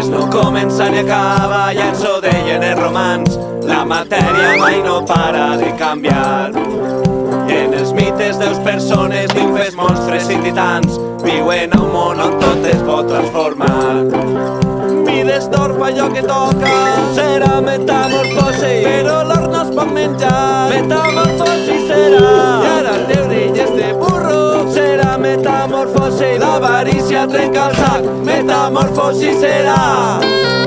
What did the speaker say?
Res no comença ni acaba, ja ens ho deien els romans. La matèria mai no para de canviar. I en els mites deus persones, nimfes, monstres i titans viuen a un món on tot es pot transformar. Mides d'or fa allò que toca, serà metamorfosi, però l'or no es pot menjar. Metamorfosi serà, i ara el de orelles de burro serà metamorfosi. L'avarícia trenca el sac, metamorfosi serà.